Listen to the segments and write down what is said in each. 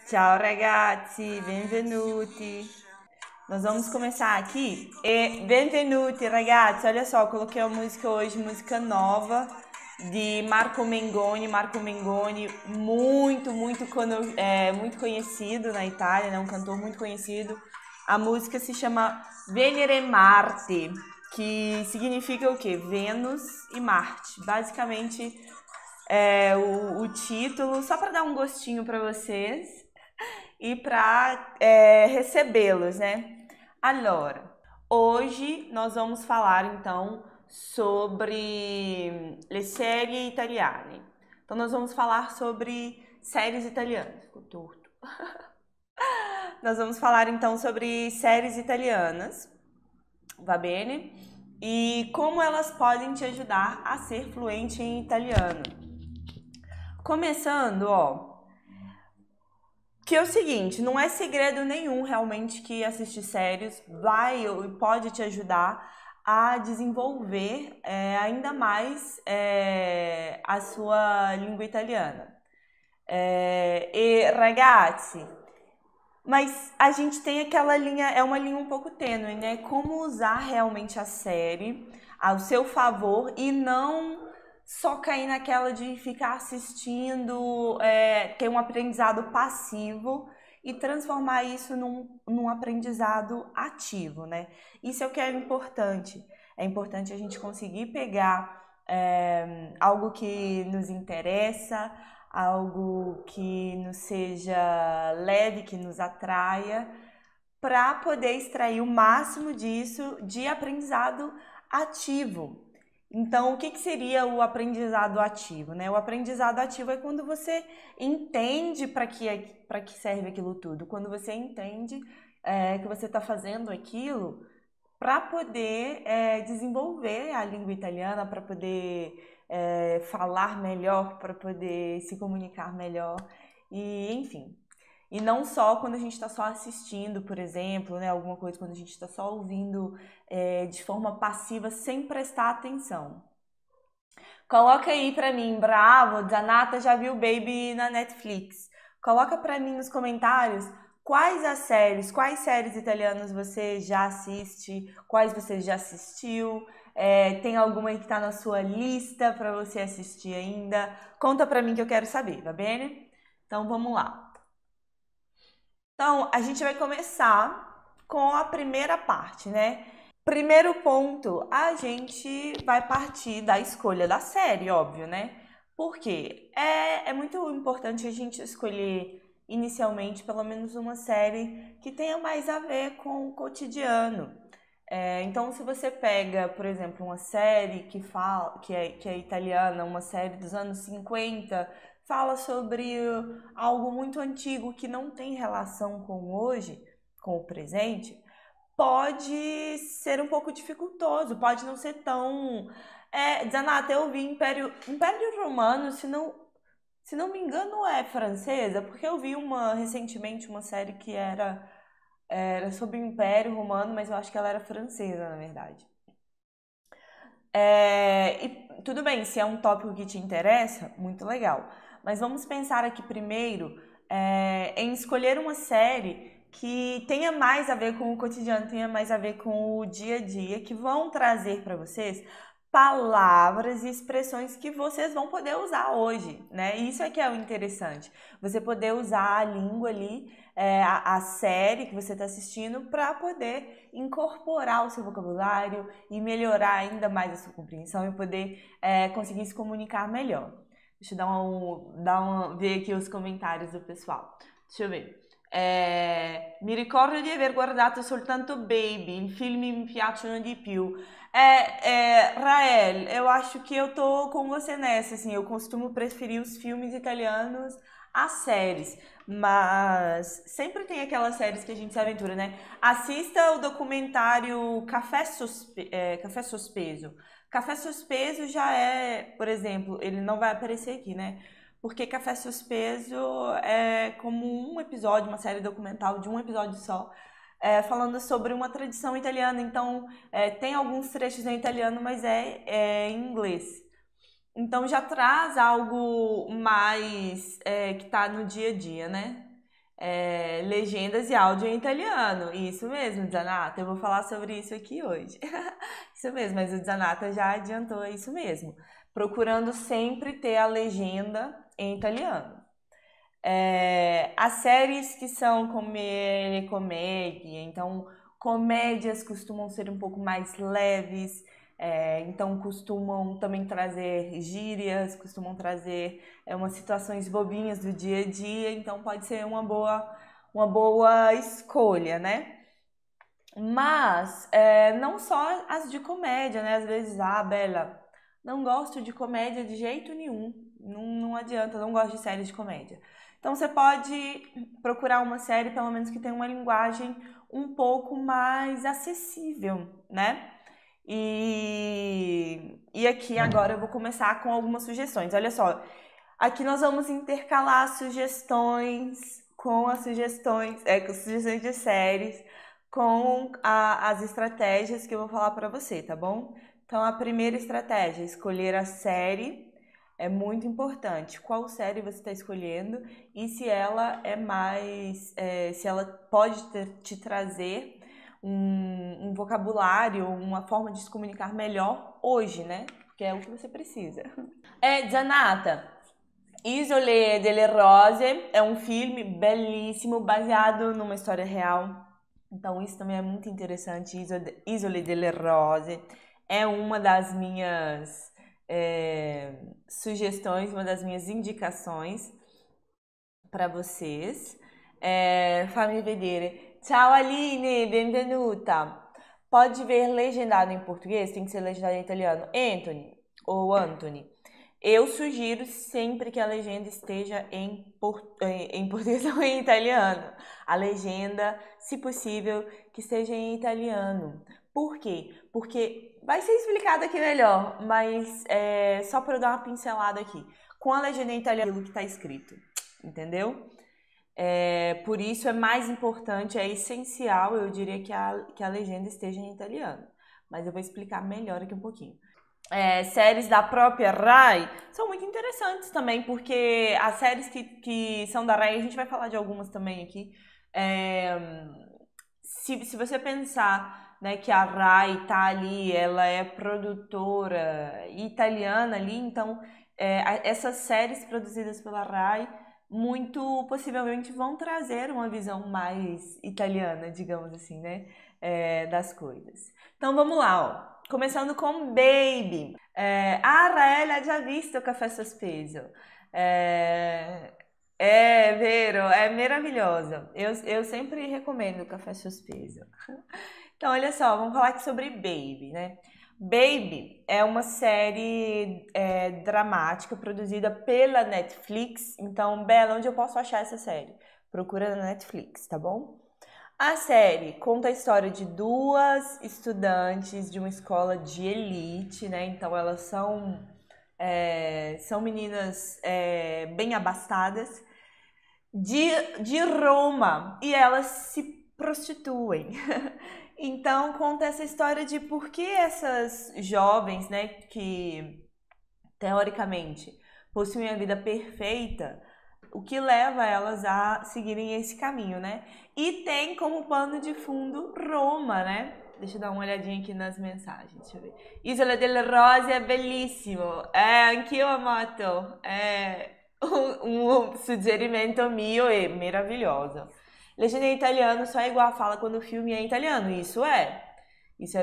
Ciao ragazzi, benvenuti. Nós vamos começar aqui. E benvenuti ragazzi, olha só, eu coloquei uma música hoje, música nova de Marco Mengoni. Marco Mengoni, muito conhecido na Itália, né? Um cantor muito conhecido. A música se chama Venere e Marte, que significa o quê? Vênus e Marte. Basicamente, o título, só para dar um gostinho para vocês e para recebê-los, né? Allora, hoje nós vamos falar então sobre le série italiane. Então nós vamos falar sobre séries italianas. Ficou torto. Nós vamos falar então sobre séries italianas, va bene? E como elas podem te ajudar a ser fluente em italiano. Começando, ó, que é o seguinte, não é segredo nenhum realmente que assistir séries vai e pode te ajudar a desenvolver ainda mais a sua língua italiana. E ragazzi, mas a gente tem aquela linha, é uma linha um pouco tênue, né? Como usar realmente a série ao seu favor e não só cair naquela de ficar assistindo, ter um aprendizado passivo e transformar isso num aprendizado ativo, né? Isso é o que é importante. É importante a gente conseguir pegar algo que nos interessa, algo que nos seja leve, que nos atraia, para poder extrair o máximo disso de aprendizado ativo. Então, o que seria o aprendizado ativo, né? O aprendizado ativo é quando você entende para que serve aquilo tudo, quando você entende que você está fazendo aquilo para poder desenvolver a língua italiana, para poder falar melhor, para poder se comunicar melhor, e enfim. E não só quando a gente está só assistindo, por exemplo, né, alguma coisa, quando a gente está só ouvindo de forma passiva, sem prestar atenção. Coloca aí pra mim, bravo, Zanata já viu Baby na Netflix. Coloca pra mim nos comentários quais séries italianas você já assiste, quais você já assistiu, tem alguma aí que tá na sua lista pra você assistir ainda? Conta pra mim que eu quero saber, tá bem? Então vamos lá. Então a gente vai começar com a primeira parte, né? Primeiro ponto, a gente vai partir da escolha da série, óbvio, né? Porque é muito importante a gente escolher inicialmente pelo menos uma série que tenha mais a ver com o cotidiano. Então, se você pega, por exemplo, uma série que é italiana, uma série dos anos 50, fala sobre algo muito antigo que não tem relação com hoje, com o presente, pode ser um pouco dificultoso, pode não ser tão. Zanata, eu vi Império Romano, se não me engano, é francesa, porque eu vi recentemente uma série que era sobre o Império Romano, mas eu acho que ela era francesa, na verdade. E tudo bem, se é um tópico que te interessa, muito legal. Mas vamos pensar aqui primeiro em escolher uma série que tenha mais a ver com o cotidiano, tenha mais a ver com o dia a dia, que vão trazer para vocês palavras e expressões que vocês vão poder usar hoje, né? Isso é que é o interessante. Você poder usar a língua ali, a série que você está assistindo, para poder incorporar o seu vocabulário e melhorar ainda mais a sua compreensão e poder conseguir se comunicar melhor. Deixa eu ver aqui os comentários do pessoal. Deixa eu ver. Mi ricordo di aver guardato soltanto Baby, i film mi piacciono di più. Rael, eu acho que eu tô com você nessa, assim, eu costumo preferir os filmes italianos às séries, mas sempre tem aquelas séries que a gente se aventura, né? Assista o documentário Café Sospeso. Café Sospeso já por exemplo, ele não vai aparecer aqui, né? Porque Café Suspeso é como um episódio, uma série documental de um episódio só, falando sobre uma tradição italiana. Então, tem alguns trechos em italiano, mas é em inglês. Então, já traz algo mais que está no dia a dia, né? legendas e áudio em italiano. Isso mesmo, Zanata, eu vou falar sobre isso aqui hoje. Isso mesmo, mas o Zanata já adiantou isso mesmo. Procurando sempre ter a legenda em italiano. As séries que são comédia, então comédias costumam ser um pouco mais leves, então costumam também trazer gírias, costumam trazer umas situações bobinhas do dia a dia, então pode ser uma boa escolha, né? Mas não só as de comédia, né? Às vezes, Bela, não gosto de comédia de jeito nenhum. Não adianta, não gosto de séries de comédia. Então você pode procurar uma série, pelo menos que tenha uma linguagem um pouco mais acessível, né? E aqui agora eu vou começar com algumas sugestões. Olha só, aqui nós vamos intercalar sugestões com as sugestões, com sugestões de séries, com as estratégias que eu vou falar para você, tá bom? Então, a primeira estratégia, escolher a série, é muito importante. Qual série você está escolhendo e se ela se ela pode te trazer um vocabulário, uma forma de se comunicar melhor hoje, né? Porque é o que você precisa. Zanata, Isole delle Rose é um filme belíssimo, baseado numa história real. Então isso também é muito interessante. Isole delle Rose é uma das minhas sugestões, uma das minhas indicações para vocês. Fammi vedere. Ciao Aline, benvenuta. Pode ver legendado em português? Tem que ser legendado em italiano. Anthony ou Anthony. Eu sugiro sempre que a legenda esteja em português ou em italiano. A legenda, se possível, que esteja em italiano. Por quê? Porque vai ser explicado aqui melhor, mas só para eu dar uma pincelada aqui. Com a legenda em italiano, aquilo que está escrito, entendeu? Por isso é mais importante, é essencial, eu diria que a legenda esteja em italiano. Mas eu vou explicar melhor aqui um pouquinho. Séries da própria Rai são muito interessantes também, porque as séries que são da Rai, a gente vai falar de algumas também aqui. Se você pensar, né, que a Rai tá ali, ela é produtora italiana ali, então essas séries produzidas pela Rai muito possivelmente vão trazer uma visão mais italiana, digamos assim, né, das coisas. Então vamos lá, ó. Começando com Baby. Raela já visto o Café Sospeso. Vero, é maravilhoso. Eu sempre recomendo o Café Sospeso. Então, olha só, vamos falar aqui sobre Baby, né? Baby é uma série dramática produzida pela Netflix. Então, Bela, onde eu posso achar essa série? Procura na Netflix, tá bom? A série conta a história de duas estudantes de uma escola de elite, né? Então elas são meninas bem abastadas de Roma e elas se prostituem. Então conta essa história de por que essas jovens, né, que teoricamente possuem a vida perfeita, o que leva elas a seguirem esse caminho, né? E tem como pano de fundo Roma, né? Deixa eu dar uma olhadinha aqui nas mensagens, deixa eu ver. Isola delle Rose é bellissimo. Anch'io amato. Um suggerimento mio e meraviglioso. Legenda em italiano só é igual a fala quando o filme é em italiano. Isso é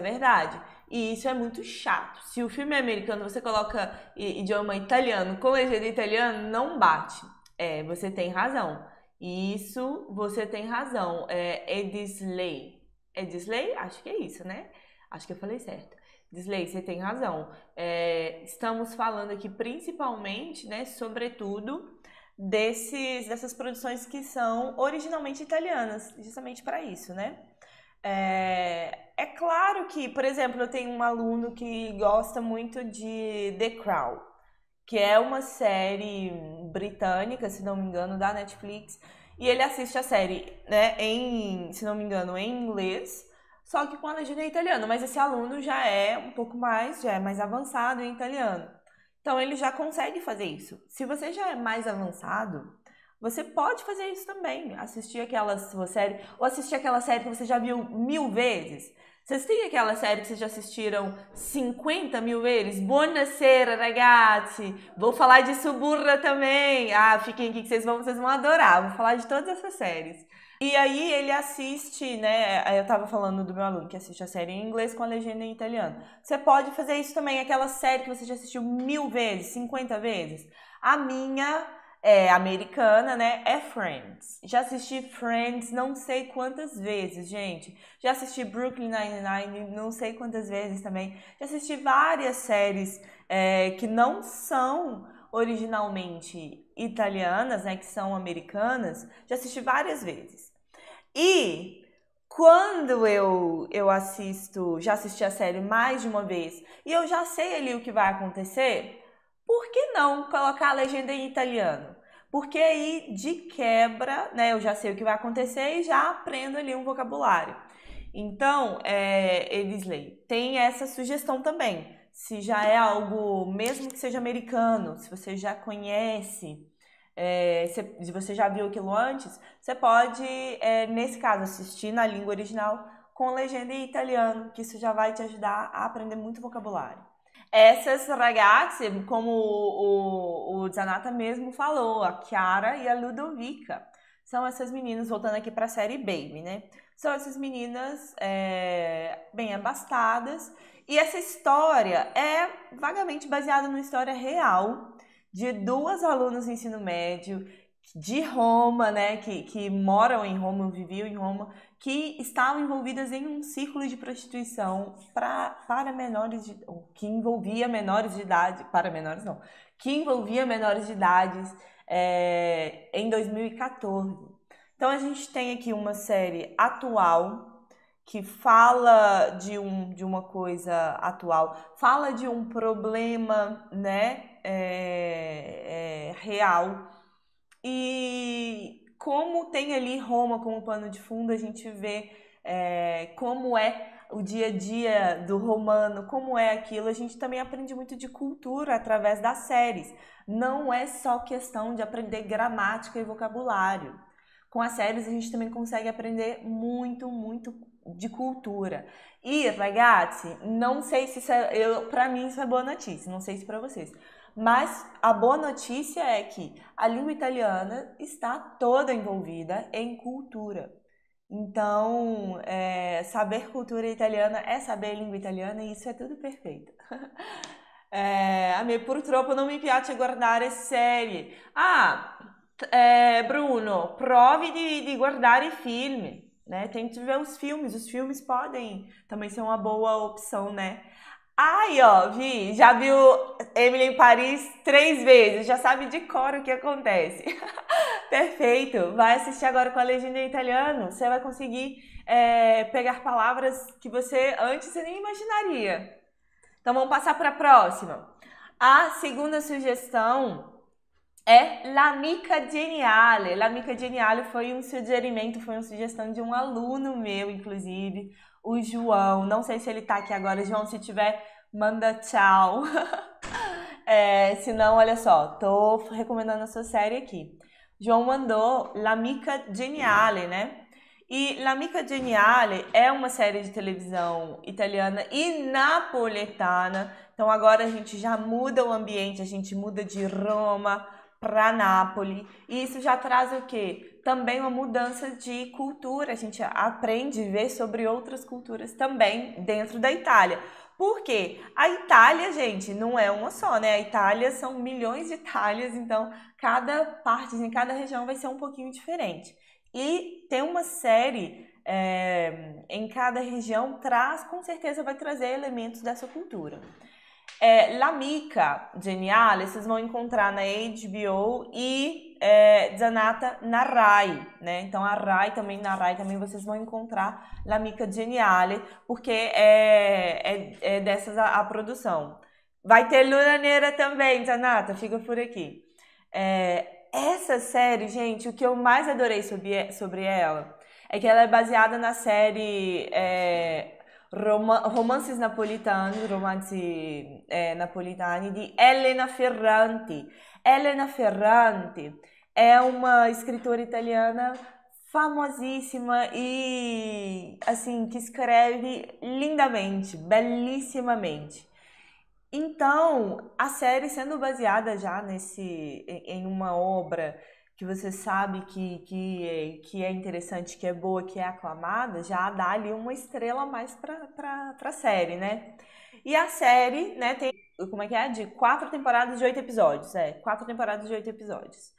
verdade. E isso é muito chato. Se o filme é americano, você coloca idioma italiano com legenda em italiano, não bate. Você tem razão. Isso, você tem razão. Disley. É Disley? Acho que é isso, né? Acho que eu falei certo. Disley, você tem razão. Estamos falando aqui principalmente, né, sobretudo, dessas produções que são originalmente italianas, justamente para isso, né? É claro que, por exemplo, eu tenho um aluno que gosta muito de The Crown, que é uma série britânica, se não me engano, da Netflix, e ele assiste a série, né, se não me engano, em inglês, só que com a legenda em italiano, mas esse aluno já é um pouco mais, já é mais avançado em italiano. Então ele já consegue fazer isso. Se você já é mais avançado, você pode fazer isso também. Assistir aquela sua série, ou assistir aquela série que você já viu 1000 vezes. Vocês têm aquela série que vocês já assistiram 50 mil vezes? Buonasera, ragazzi! Vou falar de Suburra também. Ah, fiquem aqui que vocês vão adorar. Vou falar de todas essas séries. E aí ele assiste, né? Eu tava falando do meu aluno que assiste a série em inglês com a legenda em italiano. Você pode fazer isso também, aquela série que você já assistiu 1000 vezes, 50 vezes. A minha americana, né? É Friends. Já assisti Friends não sei quantas vezes, gente. Já assisti Brooklyn Nine-Nine não sei quantas vezes também. Já assisti várias séries que não são originalmente italianas, né? Que são americanas. Já assisti várias vezes. E quando eu assisto, já assisti a série mais de uma vez e eu já sei ali o que vai acontecer, por que não colocar a legenda em italiano? Porque aí, de quebra, né, eu já sei o que vai acontecer e já aprendo ali um vocabulário. Então, Elisley, tem essa sugestão também. Se já é algo, mesmo que seja americano, se você já conhece, se você já viu aquilo antes, você pode, nesse caso, assistir na língua original com legenda em italiano, que isso já vai te ajudar a aprender muito vocabulário. Essas ragazze, como o Zanata mesmo falou, a Chiara e a Ludovica, são essas meninas, voltando aqui para a série Baby, né? São essas meninas bem abastadas, e essa história é vagamente baseada numa história real de duas alunas do ensino médio de Roma, né, que moram em Roma, viviam em Roma, que estavam envolvidas em um círculo de prostituição para menores de, que envolvia menores de idade, para menores não, que envolvia menores de idades em 2014. Então a gente tem aqui uma série atual que fala de uma coisa atual, fala de um problema, né, real. E como tem ali Roma como pano de fundo, a gente vê como é o dia a dia do romano, como é aquilo. A gente também aprende muito de cultura através das séries. Não é só questão de aprender gramática e vocabulário. Com as séries a gente também consegue aprender muito, muito de cultura. E, ragazzi, não sei se isso pra mim isso é boa notícia, não sei se pra vocês. Mas a boa notícia é que a língua italiana está toda envolvida em cultura. Então, saber cultura italiana é saber língua italiana e isso é tudo perfeito. A me purtroppo non mi piace guardare serie. Bruno, provi di guardare film, né? Tente ver os filmes podem também ser uma boa opção, né? Aí, ó, já viu Emily em Paris 3 vezes, já sabe de cor o que acontece. Perfeito, vai assistir agora com a legenda em italiano, você vai conseguir pegar palavras que você antes você nem imaginaria. Então vamos passar para a próxima. A segunda sugestão é L'Amica Geniale. L'Amica Geniale foi um suggerimento, foi uma sugestão de um aluno meu, inclusive, o João. Não sei se ele tá aqui agora. João, se tiver, manda tchau. Se não, olha só, tô recomendando a sua série aqui. João mandou L'Amica Geniale, né? E L'Amica Geniale é uma série de televisão italiana e napoletana. Então agora a gente já muda o ambiente, a gente muda de Roma para Nápoles. E isso já traz o quê? Também uma mudança de cultura. A gente aprende a ver sobre outras culturas também dentro da Itália. Por quê? A Itália, gente, não é uma só, né? A Itália são milhões de Itálias, então cada parte, em cada região vai ser um pouquinho diferente. E tem uma série em cada região, com certeza vai trazer elementos dessa cultura. L'Amica Geniale, vocês vão encontrar na HBO e Zanata na Rai, né? Então na Rai também vocês vão encontrar L'Amica Geniale, porque é dessas a produção. Vai ter Luna Negra também, Zanata, fica por aqui. Essa série, gente, o que eu mais adorei sobre ela é que ela é baseada na série Romances Napolitani, Romanzi Napolitani di Elena Ferranti. Elena Ferranti é uma escritora italiana famosíssima e, assim, que escreve lindamente, belíssimamente. Então, a série sendo baseada já em uma obra que você sabe que é interessante, que é boa, que é aclamada, já dá ali uma estrela a mais pra série, né? E a série, né, tem, como é que é? De 4 temporadas de 8 episódios. 4 temporadas de 8 episódios.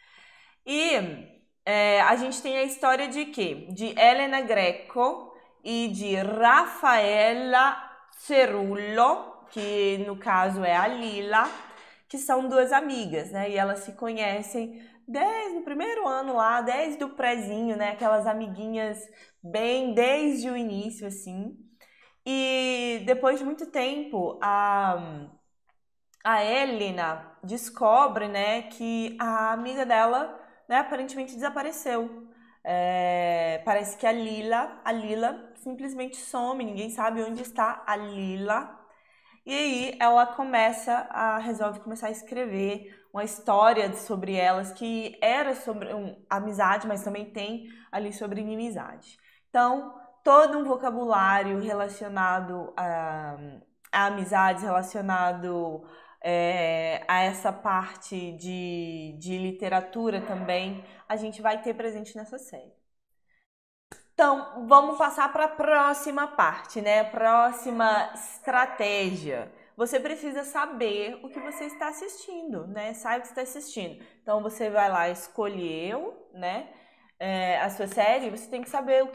E a gente tem a história de quê? De Elena Greco e de Raffaella Cerullo, que no caso é a Lila, que são duas amigas, né? E elas se conhecem desde o primeiro ano lá, desde o prezinho, né? Aquelas amiguinhas bem desde o início, assim. E depois de muito tempo, a Helena descobre, né, que a amiga dela, né, aparentemente desapareceu. Parece que a Lila simplesmente some, ninguém sabe onde está a Lila. E aí ela resolve começar a escrever uma história sobre elas que era sobre amizade, mas também tem ali sobre inimizade. Então, todo um vocabulário relacionado a amizades, relacionado a essa parte de literatura também, a gente vai ter presente nessa série. Então, vamos passar para a próxima parte, né? Próxima estratégia. Você precisa saber o que você está assistindo, né? Sabe o que você está assistindo. Então, você vai lá, escolheu, né? A sua série, você tem que saber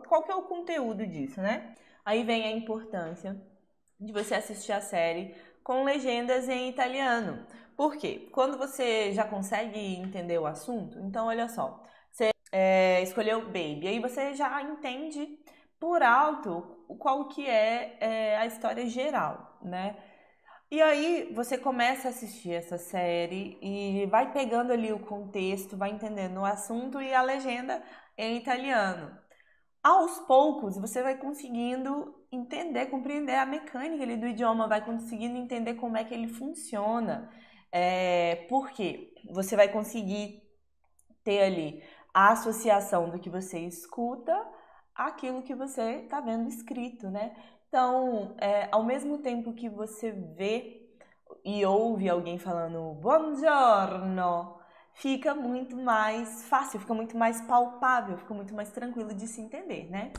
qual que é o conteúdo disso, né? Aí vem a importância de você assistir a série com legendas em italiano. Por quê? Quando você já consegue entender o assunto, então olha só, escolheu Baby, aí você já entende por alto qual que é a história geral, né? E aí você começa a assistir essa série e vai pegando ali o contexto, vai entendendo o assunto e a legenda em italiano. Aos poucos você vai conseguindo entender, compreender a mecânica ali do idioma, vai conseguindo entender como é que ele funciona. Por quê? Você vai conseguir ter ali a associação do que você escuta àquilo que você está vendo escrito, né? Então, ao mesmo tempo que você vê e ouve alguém falando buongiorno, fica muito mais fácil, fica muito mais palpável, fica muito mais tranquilo de se entender, né?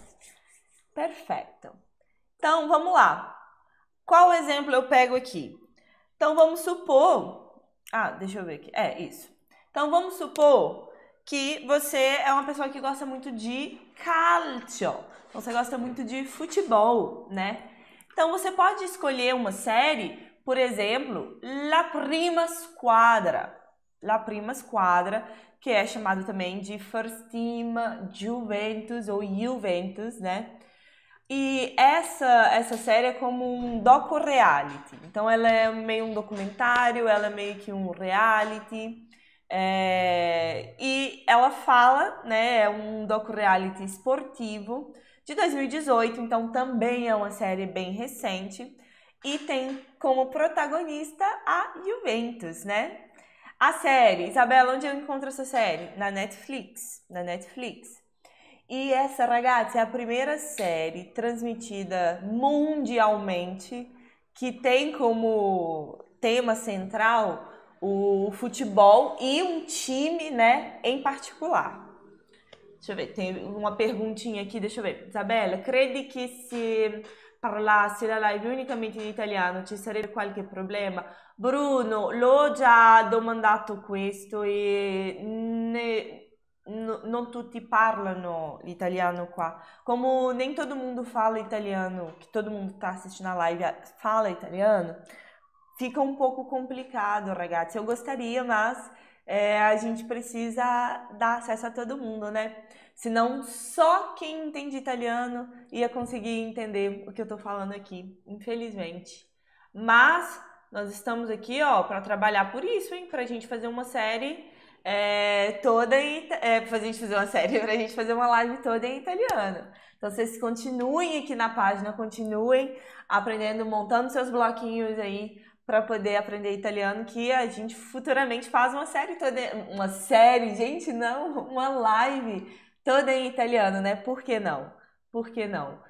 Perfeito. Então, vamos lá. Qual exemplo eu pego aqui? Então, vamos supor... deixa eu ver aqui. Isso. Então, vamos supor que você é uma pessoa que gosta muito de calcio. Você gosta muito de futebol, né? Então, você pode escolher uma série, por exemplo, La Prima Squadra. La Prima Squadra, que é chamado também de First Team Juventus ou Juventus, né? E essa série é como um docu-reality. Então, ela é meio um documentário, ela é meio que um reality. E ela fala, né, é um docu-reality esportivo de 2018, então também é uma série bem recente. E tem como protagonista a Juventus, né? A série, Isabela, onde eu encontro essa série? Na Netflix. Na Netflix. E essa, ragazzi, é a primeira série transmitida mundialmente que tem como tema central o futebol e um time, né, em particular. Deixa eu ver, tem uma perguntinha aqui, deixa eu ver. Isabella, credi che se parlassi la live unicamente in italiano ci sarebbe qualche problema? Bruno, l'ho già domandato questo e non tutti parlano l'italiano qua. Como nem todo mundo fala italiano, que todo mundo está assistindo a live fala italiano, fica um pouco complicado, ragazzi. Eu gostaria, mas a gente precisa dar acesso a todo mundo, né? Senão só quem entende italiano ia conseguir entender o que eu tô falando aqui, infelizmente. Mas nós estamos aqui, ó, para trabalhar por isso, hein? Pra gente fazer uma série toda em... pra gente fazer uma série, pra gente fazer uma live toda em italiano. Então vocês continuem aqui na página, continuem aprendendo, montando seus bloquinhos aí para poder aprender italiano, que a gente futuramente faz uma série toda, uma série, gente, não, uma live toda em italiano, né? Por que não? Por que não?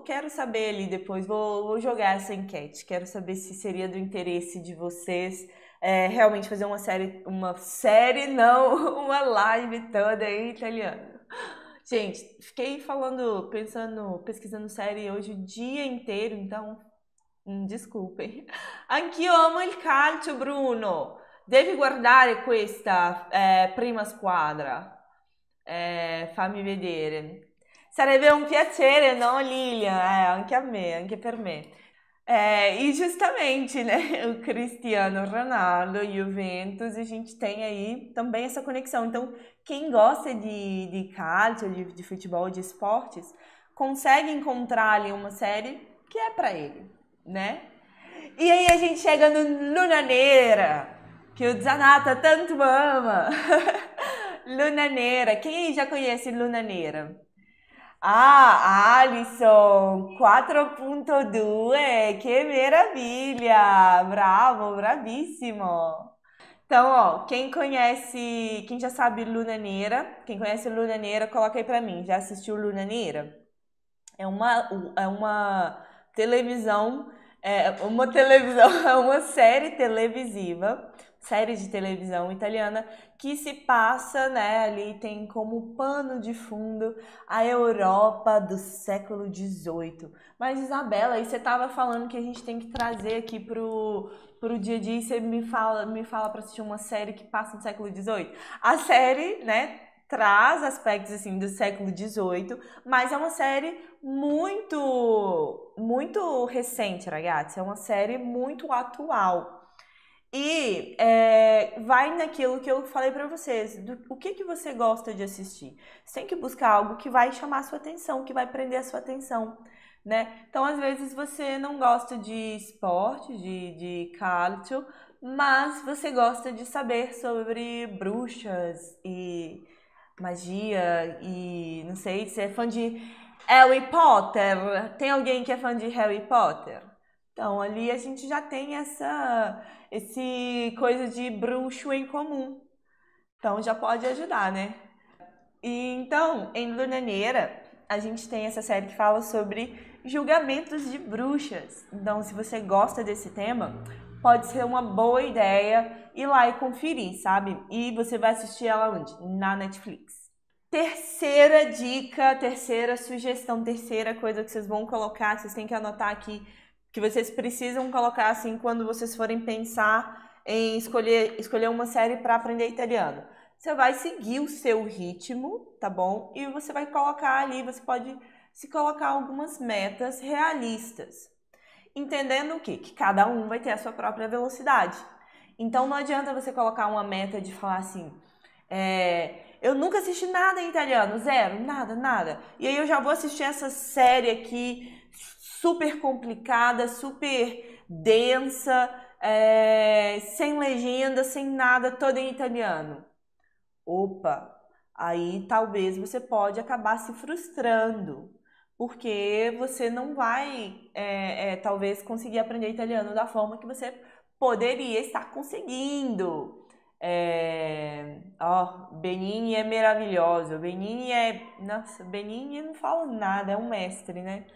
Quero saber ali depois, vou jogar essa enquete, quero saber se seria do interesse de vocês realmente fazer uma série não, uma live toda em italiano. Gente, fiquei falando, pensando, pesquisando série hoje o dia inteiro, então desculpem. Anch'io amo il calcio, Bruno. Devi guardare questa prima squadra. Fammi vedere. Sarebbe un piacere, no, Lilian? Anche a me, anche per me. E justamente, né, o Cristiano Ronaldo, Juventus, a gente tem aí também essa conexão. Então, quem gosta de calcio, de futebol, de esportes, consegue encontrar ali uma série que é pra ele, né? E aí a gente chega no Lunaneira, que o Zanata tanto ama. Lunaneira, quem aí já conhece Lunaneira? Ah, Alisson, 4.2, que maravilha! Bravo, bravíssimo! Então, ó, quem já sabe Lunaneira, quem conhece Lunaneira, coloca aí pra mim. Já assistiu Lunaneira? É uma televisão, é uma série de televisão italiana que se passa, né, ali tem como pano de fundo a Europa do século XVIII. Mas Isabela, aí você tava falando que a gente tem que trazer aqui pro dia a dia e você me fala para assistir uma série que passa no século XVIII. A série, né, traz aspectos assim do século XVIII, mas é uma série muito recente, ragazzi. É uma série muito atual. E vai naquilo que eu falei pra vocês, o que você gosta de assistir. Você tem que buscar algo que vai chamar a sua atenção, que vai prender a sua atenção, né? Então, às vezes, você não gosta de esporte, de calcio, mas você gosta de saber sobre bruxas e magia e não sei se é fã de Harry Potter. Tem alguém que é fã de Harry Potter? Então, ali a gente já tem esse coisa de bruxo em comum. Então, já pode ajudar, né? E então, em Lunaneira, a gente tem essa série que fala sobre julgamentos de bruxas. Então, se você gosta desse tema, pode ser uma boa ideia ir lá e conferir, sabe? E você vai assistir ela onde? Na Netflix. Terceira dica, terceira sugestão, terceira coisa que vocês vão colocar, vocês têm que anotar aqui, que vocês precisam colocar assim quando vocês forem pensar em escolher uma série para aprender italiano. Você vai seguir o seu ritmo, tá bom? E você vai colocar ali, você pode se colocar algumas metas realistas. Entendendo o quê? Que cada um vai ter a sua própria velocidade. Então não adianta você colocar uma meta de falar assim, eu nunca assisti nada em italiano, zero, nada, nada. E aí eu já vou assistir essa série aqui, super complicada, super densa, sem legenda, sem nada, toda em italiano. Opa, aí talvez você pode acabar se frustrando, porque você não vai, talvez, conseguir aprender italiano da forma que você poderia estar conseguindo. Benigni é maravilhoso. Nossa, Benigni não fala nada, é um mestre, né?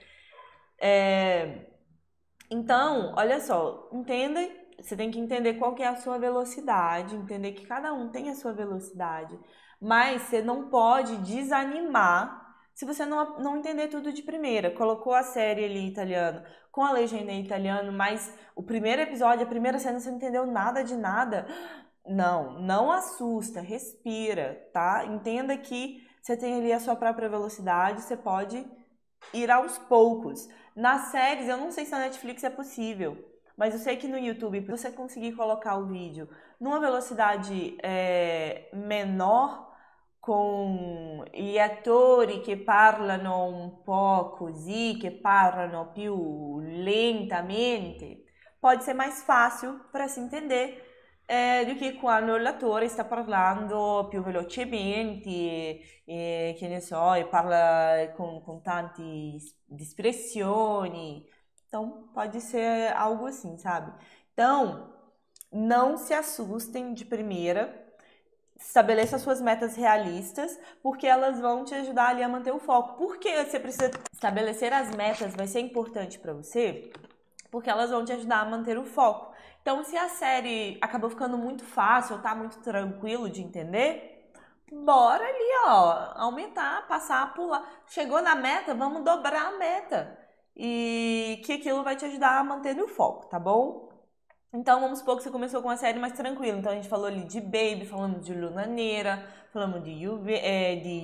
Então, olha só, entenda, você tem que entender qual que é a sua velocidade, entender que cada um tem a sua velocidade, mas você não pode desanimar se você não entender tudo de primeira. Colocou a série ali em italiano, com a legenda em italiano, mas o primeiro episódio, a primeira cena, você não entendeu nada de nada. Não assusta, respira, tá? Entenda que você tem ali a sua própria velocidade, você pode ir aos poucos. Nas séries, eu não sei se na Netflix é possível, mas eu sei que no YouTube, para você conseguir colocar o vídeo numa velocidade menor, com gli attori che parlano un po' così, che parlano più lentamente, pode ser mais fácil para se entender do que quando l'attore sta parlando più velocemente, che ne so, e parla con tanti espressioni. Então, pode ser algo assim, sabe? Então, não se assustem de primeira. Estabeleça suas metas realistas, porque elas vão te ajudar ali a manter o foco. Por que você precisa estabelecer as metas? Vai ser importante para você, porque elas vão te ajudar a manter o foco. Então, se a série acabou ficando muito fácil, ou tá muito tranquilo de entender, bora ali, ó, aumentar, passar, pular. Chegou na meta, vamos dobrar a meta. E que aquilo vai te ajudar a manter o foco, tá bom? Então, vamos supor que você começou com uma série mais tranquila. Então, a gente falou ali de Baby, falamos de Luna Nera, falamos de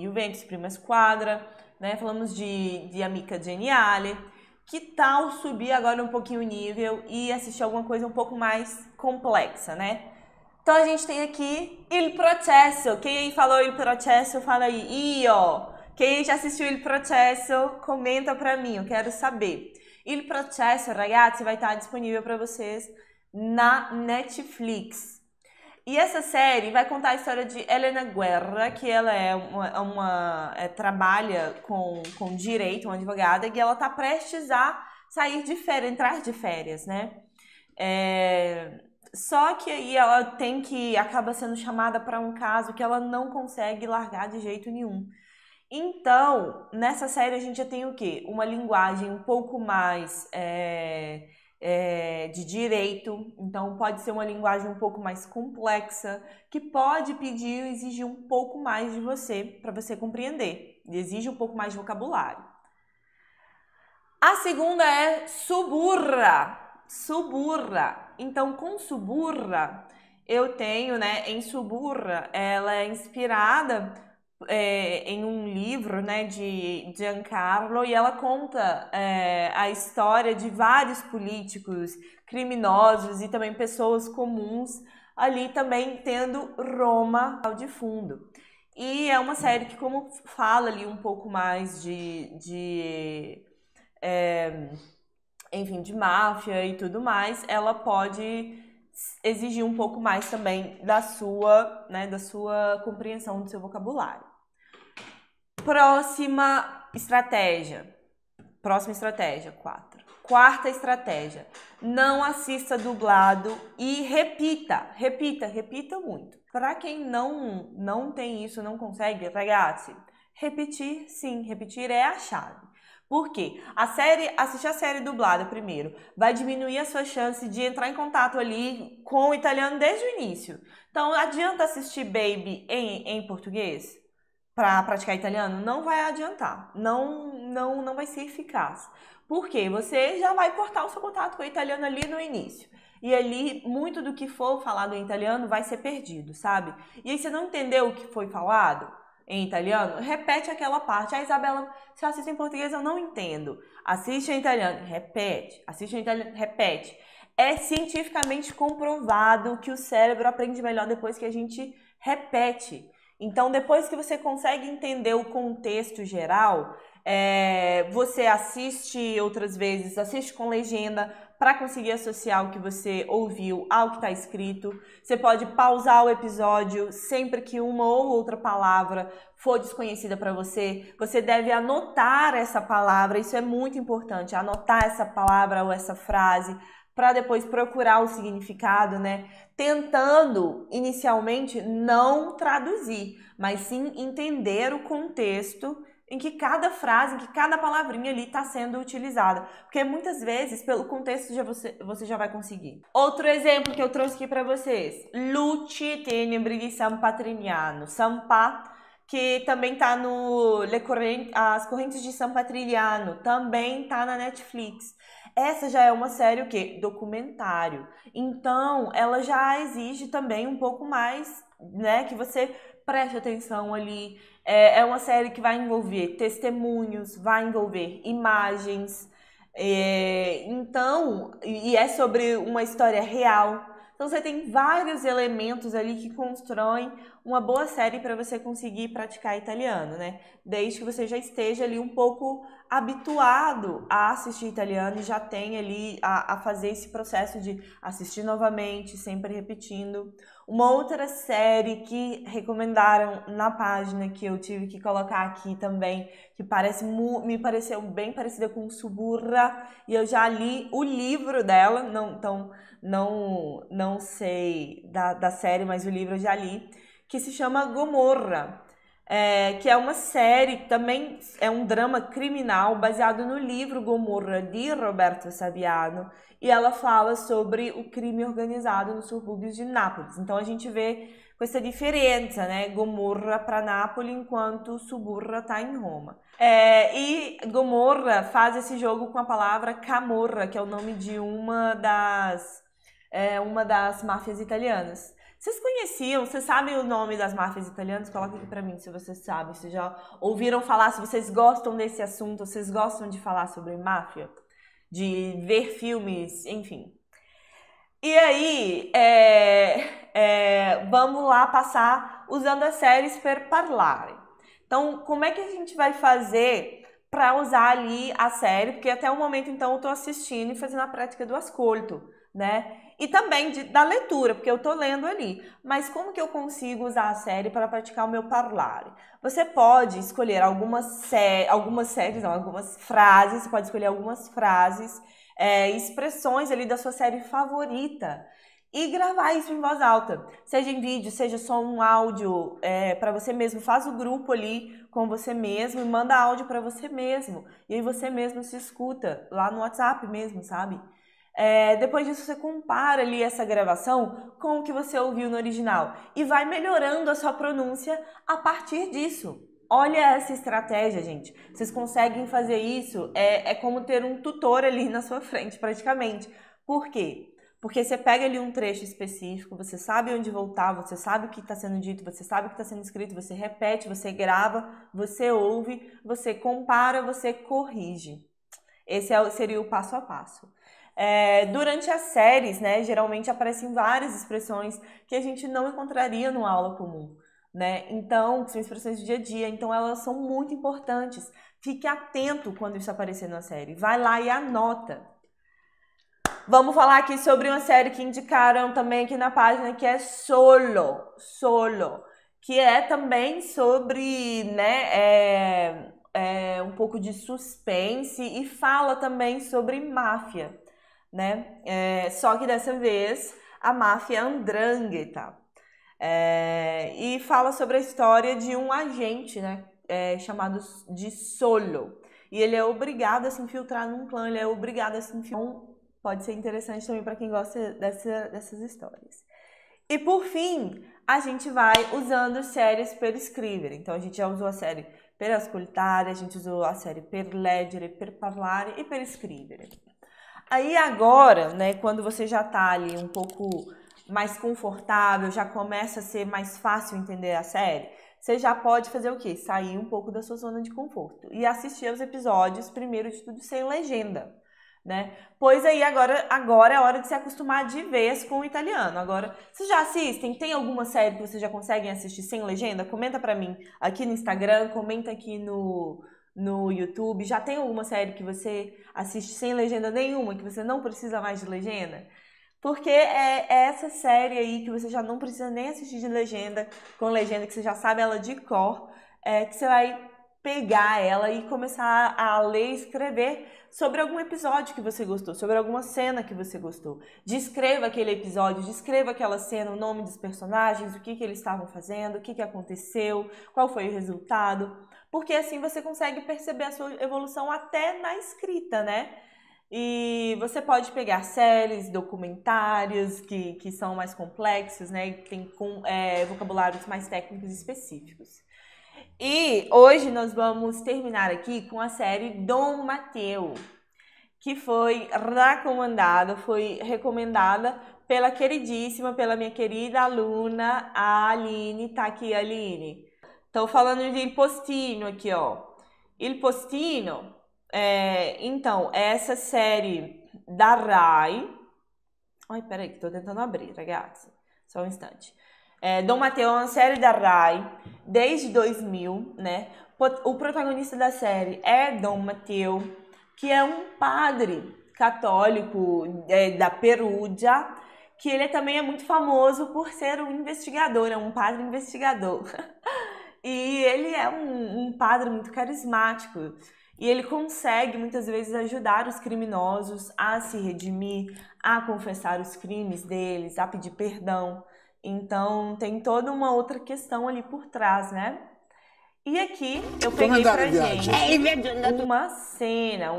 Juventus, Prima Squadra, né? Falamos de Amica Geniale. Que tal subir agora um pouquinho o nível e assistir alguma coisa um pouco mais complexa, né? Então, a gente tem aqui Il Processo. Quem aí falou Il Processo, fala aí. Io! Quem já assistiu Il Processo, comenta pra mim, eu quero saber. Il Processo, ragazzi, vai estar disponível para vocês na Netflix. E essa série vai contar a história de Elena Guerra, que ela trabalha com direito, uma advogada, e ela está prestes a sair de férias, entrar de férias, né? Só que aí ela acaba sendo chamada para um caso que ela não consegue largar de jeito nenhum. Então, nessa série a gente já tem o quê? Uma linguagem um pouco mais de direito, então pode ser uma linguagem um pouco mais complexa, que pode pedir e exigir um pouco mais de você, para você compreender, e exige um pouco mais de vocabulário. A segunda é Suburra. Suburra. Então, com Suburra, eu tenho, né, em Suburra, ela é inspirada em um livro, né, de Giancarlo, e ela conta a história de vários políticos, criminosos e também pessoas comuns ali também tendo Roma de fundo. E é uma série que, como fala ali um pouco mais enfim, de máfia e tudo mais, ela pode exigir um pouco mais também da sua compreensão do seu vocabulário. Próxima estratégia, 4. Quarta estratégia, não assista dublado e repita muito. Para quem não tem isso, não consegue, ragazzi, repetir sim, repetir é a chave. Por quê? Assistir a série dublada primeiro vai diminuir a sua chance de entrar em contato ali com o italiano desde o início. Então, adianta assistir Baby em português para praticar italiano? Não vai adiantar. Não vai ser eficaz. Por quê? Você já vai cortar o seu contato com o italiano ali no início. E ali, muito do que for falado em italiano vai ser perdido, sabe? E aí, você não entendeu o que foi falado em italiano? Repete aquela parte. Ah, Isabela, se eu assisto em português, eu não entendo. Assiste em italiano, repete. Assiste em italiano, repete. É cientificamente comprovado que o cérebro aprende melhor depois que a gente repete. Então, depois que você consegue entender o contexto geral, você assiste outras vezes, assiste com legenda para conseguir associar o que você ouviu ao que está escrito. Você pode pausar o episódio sempre que uma ou outra palavra for desconhecida para você. Você deve anotar essa palavra, isso é muito importante, anotar essa palavra ou essa frase para depois procurar o significado, né? Tentando, inicialmente, não traduzir, mas sim entender o contexto em que cada frase, em que cada palavrinha ali está sendo utilizada. Porque muitas vezes, pelo contexto, você já vai conseguir. Outro exemplo que eu trouxe aqui para vocês. Luci Tenebre di San Patrignano. Sampa, que também está no As Correntes de San Patrignano. Também está na Netflix. Essa já é uma série o quê? Documentário. Então, ela já exige também um pouco mais, né, que você preste atenção ali. É uma série que vai envolver testemunhos, vai envolver imagens, e é sobre uma história real. Então você tem vários elementos ali que constroem uma boa série para você conseguir praticar italiano, né? Desde que você já esteja ali um pouco habituado a assistir italiano e já tenha ali a fazer esse processo de assistir novamente, sempre repetindo. Uma outra série que recomendaram na página, que eu tive que colocar aqui também, que me pareceu bem parecida com Suburra, e eu já li o livro dela, não sei da série, mas o livro eu já li, que se chama Gomorra. Que é uma série, também é um drama criminal baseado no livro Gomorra de Roberto Saviano, e ela fala sobre o crime organizado nos subúrbios de Nápoles. Então a gente vê com essa diferença, né? Gomorra para Nápoles, enquanto Suburra está em Roma. E Gomorra faz esse jogo com a palavra Camorra, que é o nome de uma das máfias italianas. Vocês sabem o nome das máfias italianas? Coloca aqui pra mim se vocês sabem, se já ouviram falar, se vocês gostam desse assunto, vocês gostam de falar sobre máfia, de ver filmes, enfim. E aí, vamos lá passar usando as séries per parlare. Então, como é que a gente vai fazer para usar ali a série? Porque até o momento, então, eu tô assistindo e fazendo a prática do ascolto, né? E também da leitura, porque eu tô lendo ali. Mas como que eu consigo usar a série para praticar o meu parlare? Você pode escolher algumas frases, você pode escolher algumas frases, expressões ali da sua série favorita e gravar isso em voz alta. Seja em vídeo, seja só um áudio para você mesmo. Faz o grupo ali com você mesmo e manda áudio para você mesmo. E aí você mesmo se escuta lá no WhatsApp mesmo, sabe? Depois disso, você compara ali essa gravação com o que você ouviu no original e vai melhorando a sua pronúncia a partir disso. Olha essa estratégia, gente. Vocês conseguem fazer isso, é como ter um tutor ali na sua frente, praticamente. Por quê? Porque você pega ali um trecho específico, você sabe onde voltar, você sabe o que está sendo dito, você sabe o que está sendo escrito, você repete, você grava, você ouve, você compara, você corrige. Esse seria o passo a passo. Durante as séries, né, geralmente aparecem várias expressões que a gente não encontraria numa aula comum, né? Então, são expressões do dia a dia, então elas são muito importantes. Fique atento quando isso aparecer na série. Vai lá e anota. Vamos falar aqui sobre uma série que indicaram também aqui na página, que é Solo, que é também sobre, né, um pouco de suspense e fala também sobre máfia, né? Só que dessa vez a máfia 'ndrangheta. E fala sobre a história de um agente, né, chamado de Solo. E ele é obrigado a se infiltrar num clã, ele é obrigado a se infiltrar. Então, pode ser interessante também para quem gosta dessas histórias. E por fim, a gente vai usando séries per scrivere. Então a gente já usou a série per ascoltare, a gente usou a série per leggere, per parlare e per scrivere. Aí agora, né, quando você já tá ali um pouco mais confortável, já começa a ser mais fácil entender a série, você já pode fazer o quê? Sair um pouco da sua zona de conforto e assistir aos episódios, primeiro de tudo, sem legenda, né? Pois aí agora é hora de se acostumar de vez com o italiano. Agora, vocês já assistem? Tem alguma série que vocês já conseguem assistir sem legenda? Comenta pra mim aqui no Instagram, comenta aqui no YouTube. Já tem alguma série que você assiste sem legenda nenhuma, que você não precisa mais de legenda? Porque é essa série aí que você já não precisa nem assistir de legenda, com legenda, que você já sabe ela de cor, que você vai pegar ela e começar a ler e escrever sobre algum episódio que você gostou, sobre alguma cena que você gostou. Descreva aquele episódio, descreva aquela cena, o nome dos personagens, o que eles estavam fazendo, o que aconteceu, qual foi o resultado. Porque assim você consegue perceber a sua evolução até na escrita, né? E você pode pegar séries, documentários que são mais complexos, né? Que tem vocabulários mais técnicos específicos. E hoje nós vamos terminar aqui com a série Dom Matteo, que foi recomendada pela minha querida aluna, a Aline. Tá aqui, Aline. Estou falando de Il Postino aqui, ó. Il Postino, então, essa série da Rai. Ai, peraí, que tô tentando abrir, ragazzi. Só um instante. Dom Matteo é uma série da Rai desde 2000, né? O protagonista da série é Dom Matteo, que é um padre católico da Perugia, que ele também é muito famoso por ser um investigador, é um padre investigador. E ele é um padre muito carismático. E ele consegue, muitas vezes, ajudar os criminosos a se redimir, a confessar os crimes deles, a pedir perdão. Então, tem toda uma outra questão ali por trás, né? E aqui eu peguei pra gente uma cena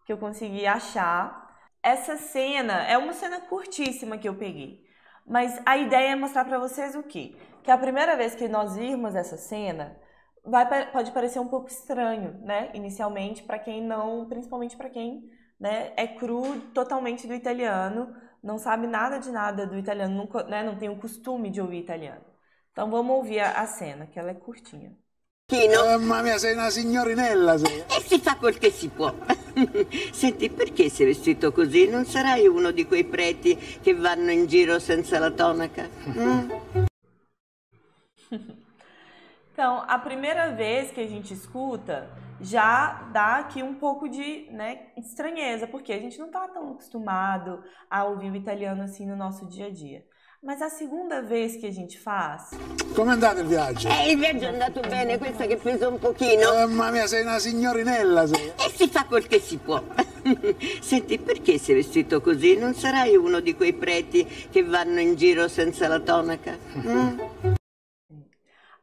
que eu consegui achar. Essa cena é uma cena curtíssima que eu peguei. Mas a ideia é mostrar pra vocês o quê? Que a primeira vez que nós virmos essa cena, pode parecer um pouco estranho, né? Inicialmente, para quem não, principalmente para quem, né, é cru totalmente do italiano, não sabe nada de nada do italiano, não tem o costume de ouvir italiano. Então vamos ouvir a cena, que ela é curtinha. Mamma mia, sei una signorinella, sei. E si fa quel che si può. Senti, perché sei vestito così? Non sarai uno di quei preti che vanno in giro senza la tonaca? Então, a primeira vez que a gente escuta, já dá aqui um pouco de, né, estranheza, porque a gente não está tão acostumado a ouvir o italiano assim no nosso dia a dia. Mas a segunda vez que a gente faz... Come è andato il viaggio? Il viaggio è andato bene, questa che pesa un pochino. Mamma mia, sei una signorinella, sei. E si fa quel che si può. Senti, perché sei vestito così? Non sarai uno di quei preti che vanno in giro senza la tonaca?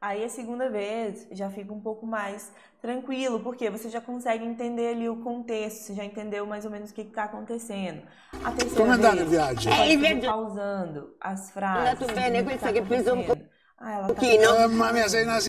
Aí a segunda vez já fica um pouco mais tranquilo, porque você já consegue entender ali o contexto, você já entendeu mais ou menos o que está acontecendo. A terceira vez, pode ir pausando as frases. Andato bene, questa che pesa un pochino. Mamma mia, sei una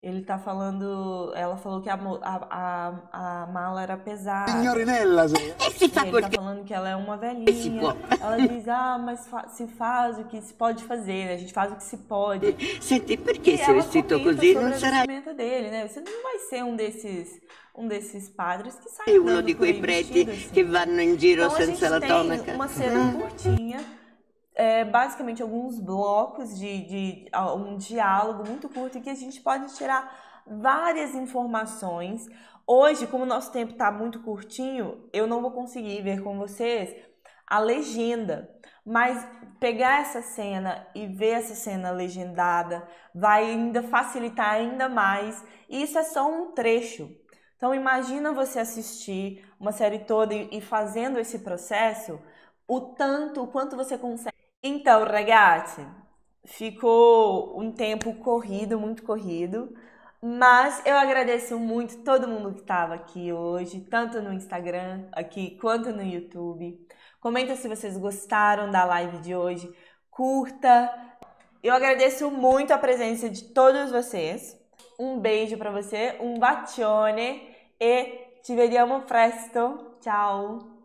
Ele tá falando, ela falou que a mala era pesada. signorinella, sei. Ele tá falando que ela é uma velhinha. Ela diz, mas se faz o que se pode fazer, né? A gente faz o que se pode. Senti, perché sei vestito così? Non sarai dele, né? Você não vai ser um desses padres que saem uno di quei preti che vanno in giro senza la tonaca. Uma cena curtinha. Basicamente alguns blocos de um diálogo muito curto em que a gente pode tirar várias informações. Hoje, como o nosso tempo está muito curtinho, eu não vou conseguir ver com vocês a legenda, mas pegar essa cena e ver essa cena legendada vai ainda facilitar ainda mais. E isso é só um trecho. Então imagina você assistir uma série toda e fazendo esse processo, o quanto você consegue. Então, ragazzi, ficou um tempo corrido, muito corrido, mas eu agradeço muito todo mundo que estava aqui hoje, tanto no Instagram aqui quanto no YouTube. Comenta se vocês gostaram da live de hoje, curta. Eu agradeço muito a presença de todos vocês. Um beijo para você, um bacione e ci vediamo presto. Ciao!